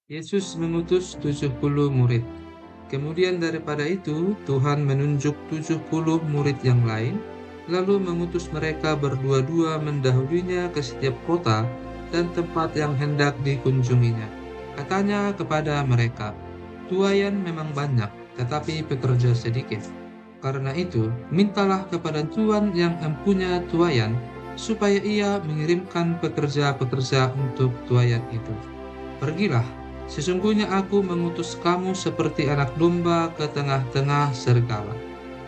Yesus mengutus 70 murid. Kemudian daripada itu, Tuhan menunjuk 70 murid yang lain, lalu mengutus mereka berdua-dua mendahulunya ke setiap kota dan tempat yang hendak dikunjunginya. Katanya kepada mereka, "Tuaian memang banyak, tetapi pekerja sedikit. Karena itu, mintalah kepada Tuhan yang mempunyai tuaian, supaya ia mengirimkan pekerja-pekerja untuk tuaian itu. Pergilah, sesungguhnya aku mengutus kamu seperti anak domba ke tengah-tengah serigala.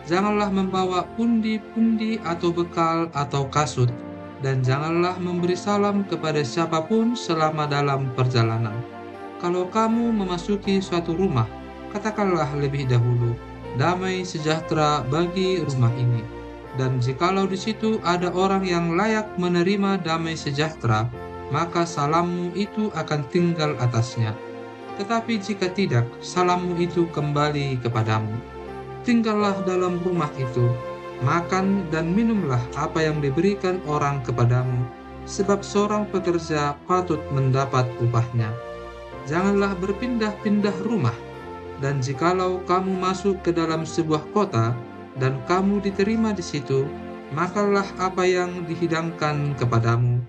Janganlah membawa pundi-pundi atau bekal atau kasut, dan janganlah memberi salam kepada siapapun selama dalam perjalanan. Kalau kamu memasuki suatu rumah, katakanlah lebih dahulu, damai sejahtera bagi rumah ini. Dan jikalau di situ ada orang yang layak menerima damai sejahtera, maka salammu itu akan tinggal atasnya. Tetapi jika tidak, salammu itu kembali kepadamu. Tinggallah dalam rumah itu, makan dan minumlah apa yang diberikan orang kepadamu, sebab seorang pekerja patut mendapat upahnya. Janganlah berpindah-pindah rumah, dan jikalau kamu masuk ke dalam sebuah kota, dan kamu diterima di situ, makanlah apa yang dihidangkan kepadamu,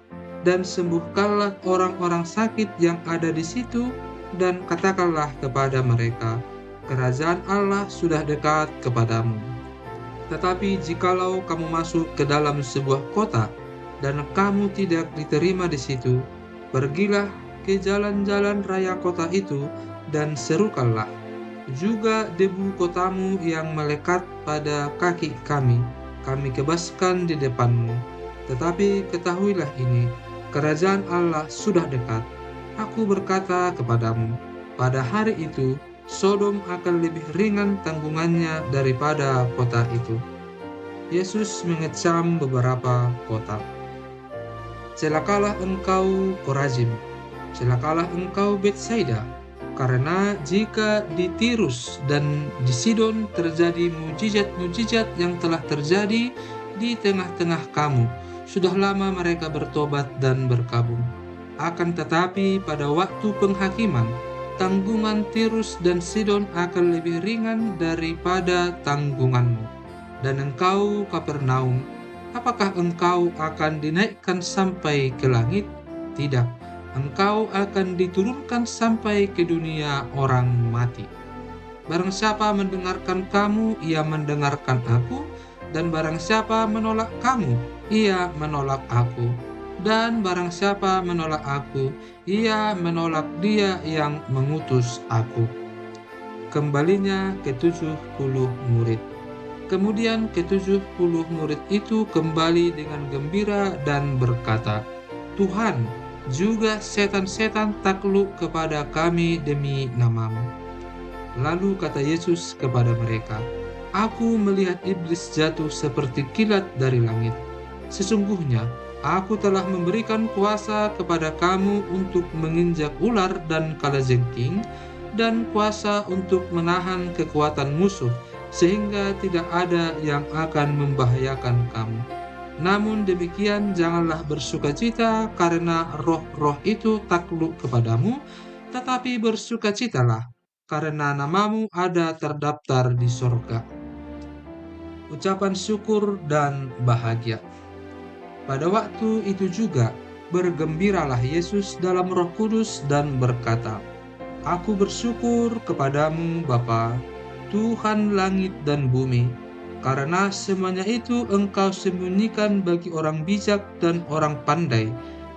dan sembuhkanlah orang-orang sakit yang ada di situ, dan katakanlah kepada mereka, kerajaan Allah sudah dekat kepadamu. Tetapi jikalau kamu masuk ke dalam sebuah kota, dan kamu tidak diterima di situ, pergilah ke jalan-jalan raya kota itu, dan serukanlah, juga debu kotamu yang melekat pada kaki kami, kami kebaskan di depanmu. Tetapi ketahuilah ini, kerajaan Allah sudah dekat. Aku berkata kepadamu, pada hari itu, Sodom akan lebih ringan tanggungannya daripada kota itu. Yesus mengecam beberapa kota. Celakalah engkau Korazim, celakalah engkau Betsaida, karena jika di Tirus dan di Sidon terjadi mujizat-mujizat yang telah terjadi di tengah-tengah kamu, sudah lama mereka bertobat dan berkabung. Akan tetapi pada waktu penghakiman, tanggungan Tirus dan Sidon akan lebih ringan daripada tanggunganmu. Dan engkau Kapernaum, apakah engkau akan dinaikkan sampai ke langit? Tidak, engkau akan diturunkan sampai ke dunia orang mati. Barang siapa mendengarkan kamu, ia mendengarkan aku, dan barang siapa menolak kamu, ia menolak aku. Dan barang siapa menolak aku, ia menolak dia yang mengutus aku. Kembalinya ke-70 murid. Kemudian ke-70 murid itu kembali dengan gembira dan berkata, "Tuhan, juga setan-setan takluk kepada kami demi namamu." Lalu kata Yesus kepada mereka, "Aku melihat iblis jatuh seperti kilat dari langit. Sesungguhnya, aku telah memberikan kuasa kepada kamu untuk menginjak ular dan kalajengking, dan kuasa untuk menahan kekuatan musuh, sehingga tidak ada yang akan membahayakan kamu. Namun demikian janganlah bersukacita karena roh-roh itu takluk kepadamu, tetapi bersukacitalah karena namamu ada terdaftar di sorga." Ucapan syukur dan bahagia. Pada waktu itu juga, bergembiralah Yesus dalam Roh Kudus dan berkata, "Aku bersyukur kepadamu Bapa, Tuhan langit dan bumi, karena semuanya itu Engkau sembunyikan bagi orang bijak dan orang pandai,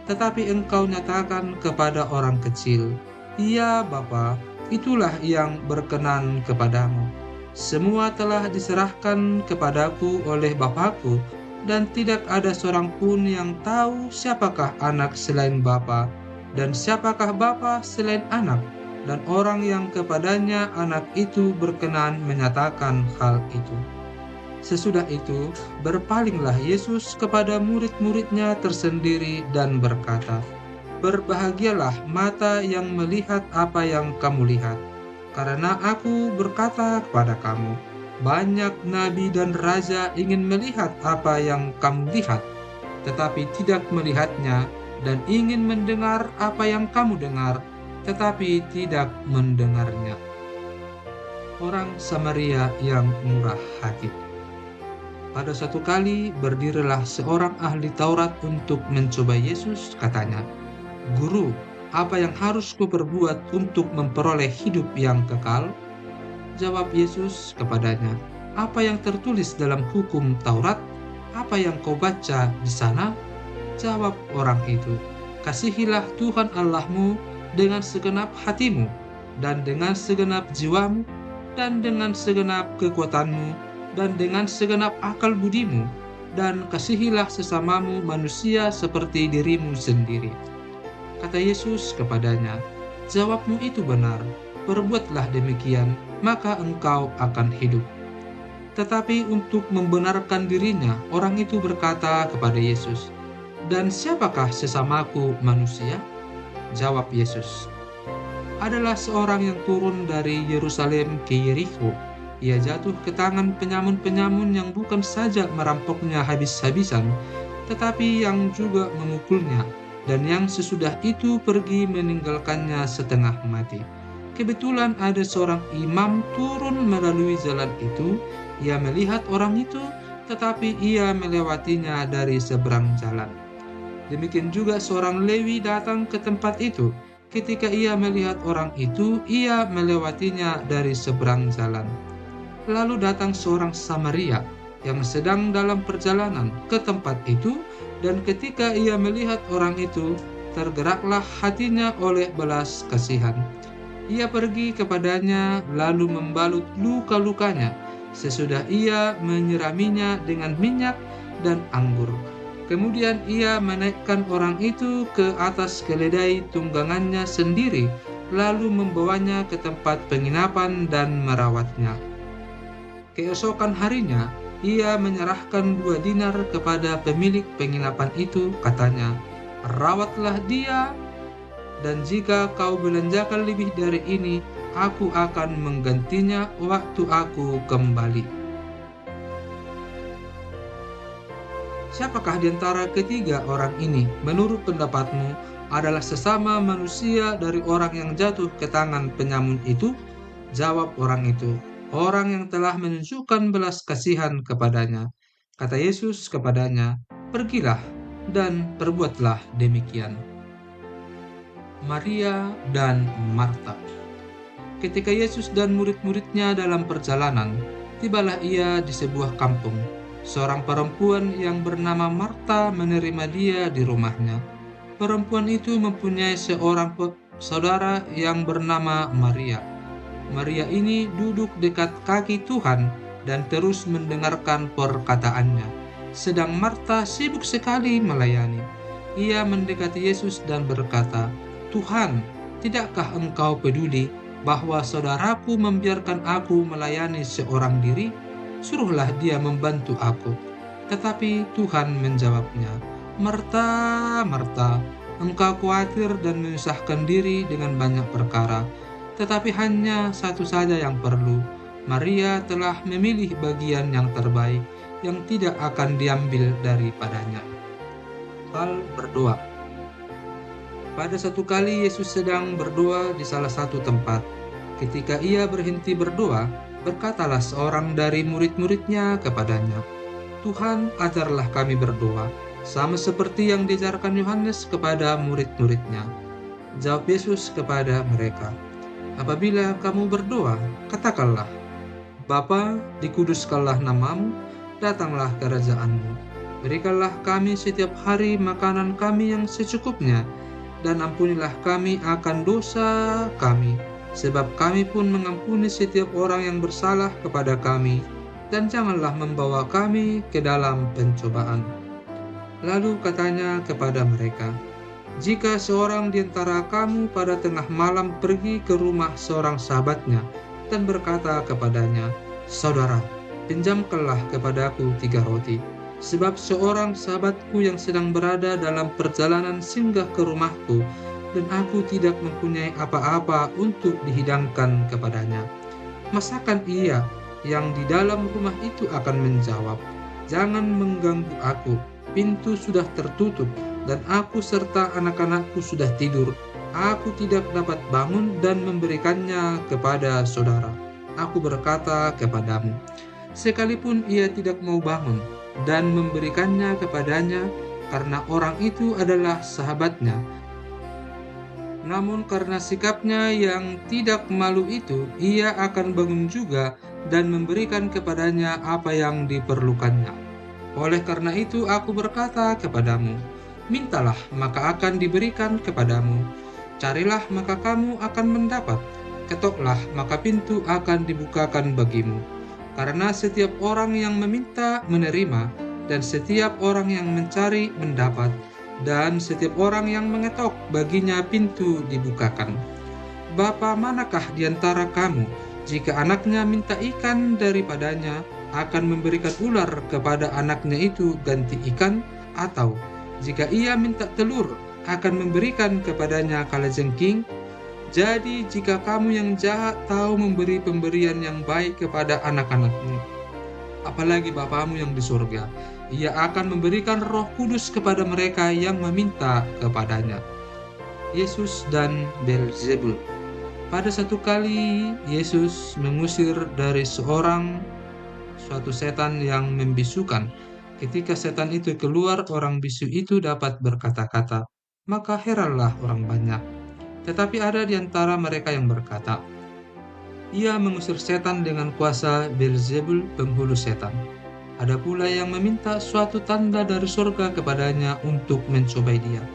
tetapi Engkau nyatakan kepada orang kecil. Ya Bapa, itulah yang berkenan kepadamu. Semua telah diserahkan kepadaku oleh Bapakku, dan tidak ada seorang pun yang tahu siapakah anak selain Bapa, dan siapakah Bapa selain anak, dan orang yang kepadanya anak itu berkenan menyatakan hal itu." Sesudah itu, berpalinglah Yesus kepada murid-muridnya tersendiri dan berkata, "Berbahagialah mata yang melihat apa yang kamu lihat. Karena aku berkata kepada kamu, banyak nabi dan raja ingin melihat apa yang kamu lihat, tetapi tidak melihatnya, dan ingin mendengar apa yang kamu dengar, tetapi tidak mendengarnya. Orang Samaria yang murah hati. Pada satu kali berdirilah seorang ahli Taurat untuk mencoba Yesus, katanya, "Guru, apa yang harus kuperbuat untuk memperoleh hidup yang kekal?" Jawab Yesus kepadanya, "Apa yang tertulis dalam hukum Taurat? Apa yang kau baca di sana?" Jawab orang itu, "Kasihilah Tuhan Allahmu dengan segenap hatimu, dan dengan segenap jiwamu, dan dengan segenap kekuatanmu, dan dengan segenap akal budimu, dan kasihilah sesamamu manusia seperti dirimu sendiri." Kata Yesus kepadanya, "Jawabmu itu benar, perbuatlah demikian, maka engkau akan hidup." Tetapi untuk membenarkan dirinya, orang itu berkata kepada Yesus, "Dan siapakah sesamaku manusia?" Jawab Yesus, "Adalah seorang yang turun dari Yerusalem ke Yerikho. Ia jatuh ke tangan penyamun-penyamun yang bukan saja merampoknya habis-habisan, tetapi yang juga memukulnya, dan yang sesudah itu pergi meninggalkannya setengah mati. Kebetulan ada seorang imam turun melalui jalan itu. Ia melihat orang itu, tetapi ia melewatinya dari seberang jalan. Demikian juga seorang Lewi datang ke tempat itu. Ketika ia melihat orang itu, ia melewatinya dari seberang jalan. Lalu datang seorang Samaria yang sedang dalam perjalanan ke tempat itu, dan ketika ia melihat orang itu, tergeraklah hatinya oleh belas kasihan. Ia pergi kepadanya lalu membalut luka-lukanya. Sesudah ia menyiraminya dengan minyak dan anggur. Kemudian ia menaikkan orang itu ke atas keledai tunggangannya sendiri, lalu membawanya ke tempat penginapan dan merawatnya. Keesokan harinya, ia menyerahkan 2 dinar kepada pemilik penginapan itu, katanya, "Rawatlah dia, dan jika kau belanjakan lebih dari ini, aku akan menggantinya waktu aku kembali." Siapakah di antara ketiga orang ini, menurut pendapatmu, adalah sesama manusia dari orang yang jatuh ke tangan penyamun itu? Jawab orang itu, "Orang yang telah menunjukkan belas kasihan kepadanya." Kata Yesus kepadanya, "Pergilah dan perbuatlah demikian." Maria dan Marta. Ketika Yesus dan murid-muridnya dalam perjalanan, tibalah ia di sebuah kampung. Seorang perempuan yang bernama Marta menerima dia di rumahnya. Perempuan itu mempunyai seorang saudara yang bernama Maria. Maria ini duduk dekat kaki Tuhan dan terus mendengarkan perkataannya. Sedang Marta sibuk sekali melayani. Ia mendekati Yesus dan berkata, "Tuhan, tidakkah engkau peduli bahwa saudaraku membiarkan aku melayani seorang diri? Suruhlah dia membantu aku." Tetapi Tuhan menjawabnya, "Marta, Marta, engkau khawatir dan menyusahkan diri dengan banyak perkara, tetapi hanya satu saja yang perlu. Maria telah memilih bagian yang terbaik, yang tidak akan diambil daripadanya." Hal berdoa. Pada satu kali Yesus sedang berdoa di salah satu tempat. Ketika ia berhenti berdoa, berkatalah seorang dari murid-muridnya kepadanya, "Tuhan, ajarlah kami berdoa, sama seperti yang diajarkan Yohanes kepada murid-muridnya." Jawab Yesus kepada mereka, "Apabila kamu berdoa, katakanlah, Bapa, dikuduskanlah namamu, datanglah kerajaanmu. Berikanlah kami setiap hari makanan kami yang secukupnya, dan ampunilah kami akan dosa kami, sebab kami pun mengampuni setiap orang yang bersalah kepada kami, dan janganlah membawa kami ke dalam pencobaan." Lalu katanya kepada mereka, "Jika seorang di antara kamu pada tengah malam pergi ke rumah seorang sahabatnya dan berkata kepadanya, 'Saudara, pinjamkanlah kepadaku 3 roti, sebab seorang sahabatku yang sedang berada dalam perjalanan singgah ke rumahku, dan aku tidak mempunyai apa-apa untuk dihidangkan kepadanya.' Masakan ia yang di dalam rumah itu akan menjawab, 'Jangan mengganggu aku, pintu sudah tertutup, dan aku serta anak-anakku sudah tidur. Aku tidak dapat bangun dan memberikannya kepada saudara. Aku berkata kepadamu, sekalipun ia tidak mau bangun dan memberikannya kepadanya, karena orang itu adalah sahabatnya, namun karena sikapnya yang tidak malu itu, ia akan bangun juga dan memberikan kepadanya apa yang diperlukannya. Oleh karena itu aku berkata kepadamu, mintalah maka akan diberikan kepadamu, carilah maka kamu akan mendapat, ketoklah maka pintu akan dibukakan bagimu. Karena setiap orang yang meminta menerima, dan setiap orang yang mencari mendapat, dan setiap orang yang mengetok baginya pintu dibukakan. Bapa manakah di antara kamu, jika anaknya minta ikan daripadanya, akan memberikan ular kepada anaknya itu ganti ikan? Atau jika ia minta telur, akan memberikan kepadanya kalajengking? Jadi jika kamu yang jahat tahu memberi pemberian yang baik kepada anak-anakmu, apalagi Bapamu yang di surga, ia akan memberikan Roh Kudus kepada mereka yang meminta kepadanya. Yesus dan Beelzebul. Pada satu kali Yesus mengusir dari suatu setan yang membisukan. Ketika setan itu keluar, orang bisu itu dapat berkata-kata. Maka heranlah orang banyak. Tetapi ada di antara mereka yang berkata, ia mengusir setan dengan kuasa Beelzebul, penghulu setan. Ada pula yang meminta suatu tanda dari surga kepadanya untuk mencobai dia.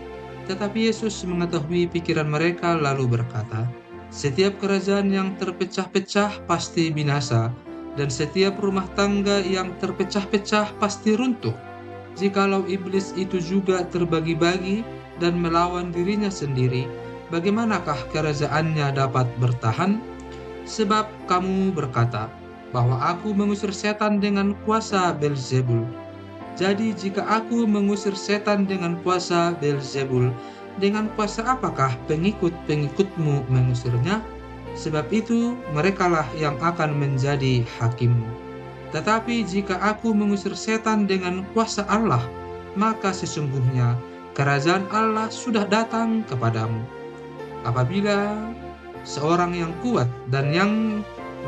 Tetapi Yesus mengetahui pikiran mereka lalu berkata, setiap kerajaan yang terpecah-pecah pasti binasa, dan setiap rumah tangga yang terpecah-pecah pasti runtuh. Jikalau iblis itu juga terbagi-bagi dan melawan dirinya sendiri, bagaimanakah kerajaannya dapat bertahan? Sebab kamu berkata bahwa aku mengusir setan dengan kuasa Beelzebul. Jadi jika aku mengusir setan dengan kuasa Beelzebul, dengan kuasa apakah pengikut-pengikutmu mengusirnya? Sebab itu merekalah yang akan menjadi hakimmu. Tetapi jika aku mengusir setan dengan kuasa Allah, maka sesungguhnya kerajaan Allah sudah datang kepadamu. Apabila seorang yang kuat dan yang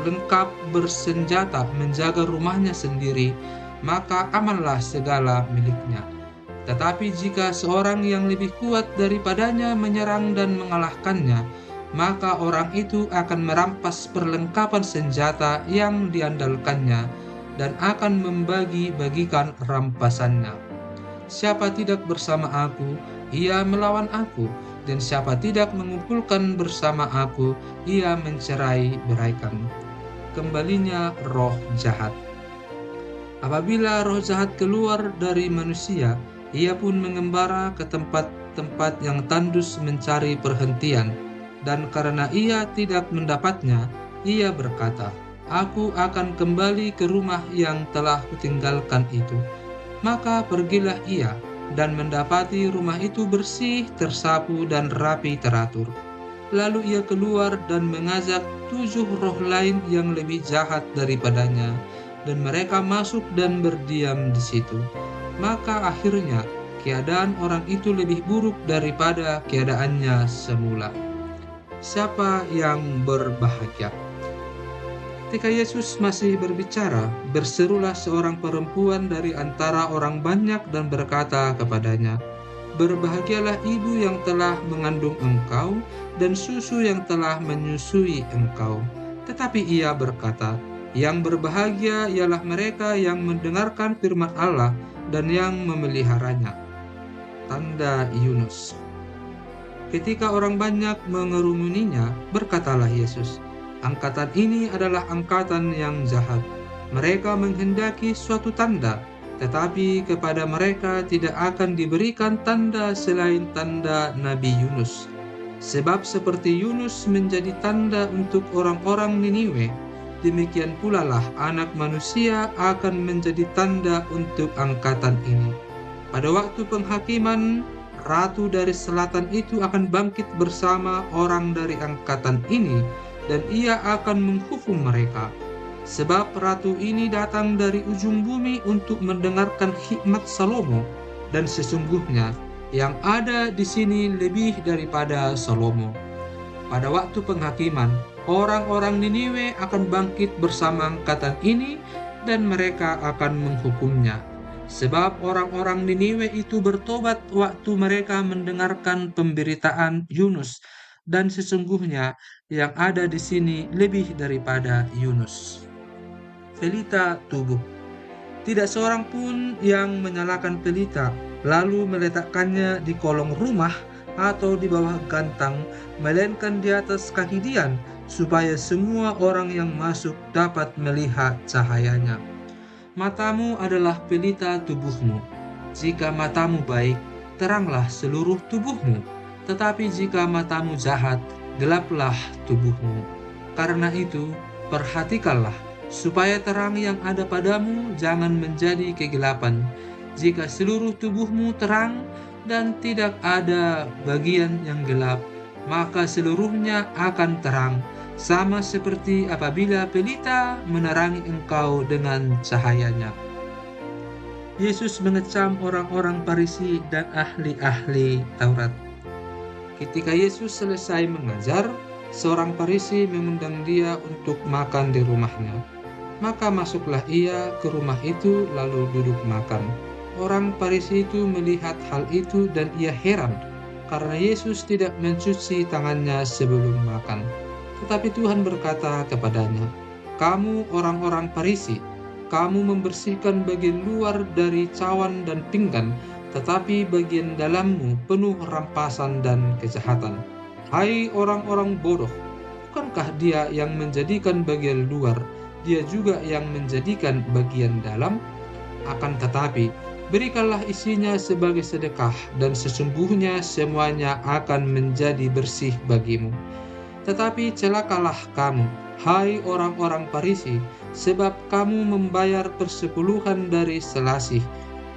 lengkap bersenjata menjaga rumahnya sendiri, maka amanlah segala miliknya. Tetapi jika seorang yang lebih kuat daripadanya menyerang dan mengalahkannya, maka orang itu akan merampas perlengkapan senjata yang diandalkannya dan akan membagi-bagikan rampasannya. Siapa tidak bersama aku, ia melawan aku, dan siapa tidak mengumpulkan bersama aku, ia mencerai-beraikan. Kembalinya roh jahat. Apabila roh jahat keluar dari manusia, ia pun mengembara ke tempat-tempat yang tandus mencari perhentian, dan karena ia tidak mendapatnya, ia berkata, aku akan kembali ke rumah yang telah kutinggalkan itu. Maka pergilah ia, dan mendapati rumah itu bersih, tersapu, dan rapi teratur. Lalu ia keluar dan mengajak 7 roh lain yang lebih jahat daripadanya, dan mereka masuk dan berdiam di situ. Maka akhirnya keadaan orang itu lebih buruk daripada keadaannya semula. Siapa yang berbahagia? Ketika Yesus masih berbicara, berserulah seorang perempuan dari antara orang banyak dan berkata kepadanya, berbahagialah ibu yang telah mengandung engkau dan susu yang telah menyusui engkau. Tetapi ia berkata, yang berbahagia ialah mereka yang mendengarkan firman Allah dan yang memeliharanya. Tanda Yunus. Ketika orang banyak mengerumuninya, berkatalah Yesus, angkatan ini adalah angkatan yang jahat. Mereka menghendaki suatu tanda, tetapi kepada mereka tidak akan diberikan tanda selain tanda Nabi Yunus. Sebab seperti Yunus menjadi tanda untuk orang-orang Niniwe, demikian pula lah Anak Manusia akan menjadi tanda untuk angkatan ini. Pada waktu penghakiman, Ratu dari Selatan itu akan bangkit bersama orang dari angkatan ini, dan ia akan menghukum mereka. Sebab Ratu ini datang dari ujung bumi untuk mendengarkan hikmat Salomo, dan sesungguhnya yang ada di sini lebih daripada Salomo. Pada waktu penghakiman, orang-orang Niniwe akan bangkit bersama angkatan ini dan mereka akan menghukumnya. Sebab orang-orang Niniwe itu bertobat waktu mereka mendengarkan pemberitaan Yunus, dan sesungguhnya yang ada di sini lebih daripada Yunus. Pelita tubuh. Tidak seorang pun yang menyalakan pelita, lalu meletakkannya di kolong rumah atau di bawah gantang, melainkan di atas kaki dian, supaya semua orang yang masuk dapat melihat cahayanya. Matamu adalah pelita tubuhmu. Jika matamu baik, teranglah seluruh tubuhmu. Tetapi jika matamu jahat, gelaplah tubuhmu. Karena itu, perhatikanlah supaya terang yang ada padamu jangan menjadi kegelapan. Jika seluruh tubuhmu terang dan tidak ada bagian yang gelap, maka seluruhnya akan terang, sama seperti apabila pelita menerangi engkau dengan cahayanya. Yesus mengecam orang-orang Farisi dan ahli-ahli Taurat. Ketika Yesus selesai mengajar, seorang Farisi mengundang dia untuk makan di rumahnya. Maka masuklah ia ke rumah itu lalu duduk makan. Orang Farisi itu melihat hal itu dan ia heran, karena Yesus tidak mencuci tangannya sebelum makan. Tetapi Tuhan berkata kepadanya, "Kamu orang-orang Farisi, kamu membersihkan bagian luar dari cawan dan pinggan, tetapi bagian dalammu penuh rampasan dan kejahatan. Hai orang-orang bodoh, bukankah dia yang menjadikan bagian luar, dia juga yang menjadikan bagian dalam? Akan tetapi, berikanlah isinya sebagai sedekah, dan sesungguhnya semuanya akan menjadi bersih bagimu. Tetapi celakalah kamu, hai orang-orang Farisi, sebab kamu membayar persepuluhan dari selasih,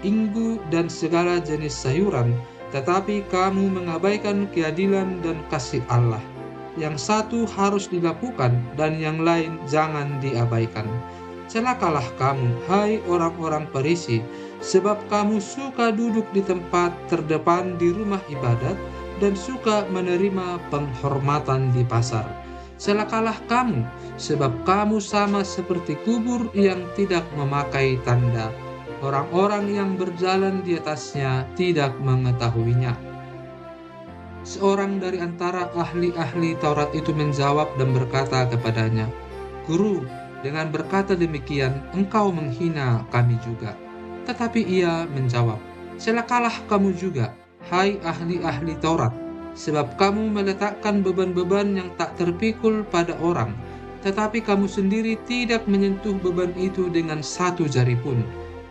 inggu, dan segala jenis sayuran, tetapi kamu mengabaikan keadilan dan kasih Allah. Yang satu harus dilakukan dan yang lain jangan diabaikan. Celakalah kamu, hai orang-orang Farisi, sebab kamu suka duduk di tempat terdepan di rumah ibadat dan suka menerima penghormatan di pasar. Celakalah kamu, sebab kamu sama seperti kubur yang tidak memakai tanda. Orang-orang yang berjalan di atasnya tidak mengetahuinya." Seorang dari antara ahli-ahli Taurat itu menjawab dan berkata kepadanya, "Guru, dengan berkata demikian, engkau menghina kami juga." Tetapi ia menjawab, "Celakalah kamu juga, hai ahli-ahli Taurat, sebab kamu meletakkan beban-beban yang tak terpikul pada orang, tetapi kamu sendiri tidak menyentuh beban itu dengan satu jari pun.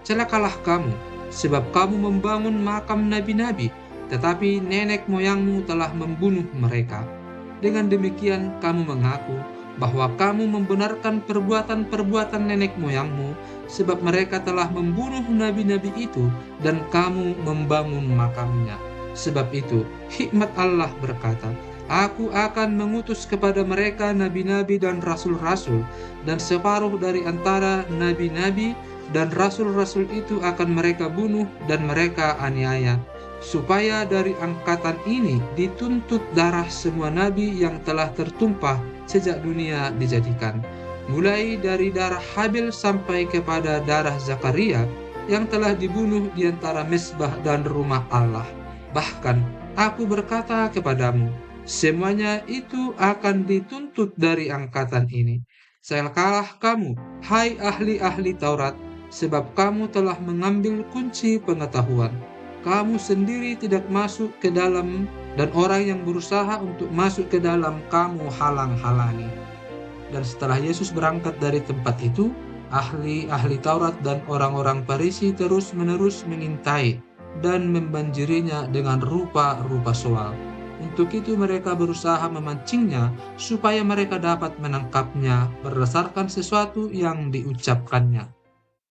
Celakalah kamu, sebab kamu membangun makam nabi-nabi, tetapi nenek moyangmu telah membunuh mereka. Dengan demikian kamu mengaku bahwa kamu membenarkan perbuatan-perbuatan nenek moyangmu, sebab mereka telah membunuh nabi-nabi itu dan kamu membangun makamnya. Sebab itu, hikmat Allah berkata, Aku akan mengutus kepada mereka nabi-nabi dan rasul-rasul, dan separuh dari antara nabi-nabi dan rasul-rasul itu akan mereka bunuh dan mereka aniaya, supaya dari angkatan ini dituntut darah semua nabi yang telah tertumpah sejak dunia dijadikan, mulai dari darah Habil sampai kepada darah Zakaria yang telah dibunuh di antara mezbah dan rumah Allah. Bahkan aku berkata kepadamu, semuanya itu akan dituntut dari angkatan ini. Celakalah kamu, hai ahli-ahli Taurat, sebab kamu telah mengambil kunci pengetahuan. Kamu sendiri tidak masuk ke dalam, dan orang yang berusaha untuk masuk ke dalam kamu halang-halangi. Dan setelah Yesus berangkat dari tempat itu, ahli-ahli Taurat dan orang-orang Farisi terus-menerus mengintai dan membanjirinya dengan rupa-rupa soal. Untuk itu mereka berusaha memancingnya supaya mereka dapat menangkapnya berdasarkan sesuatu yang diucapkannya.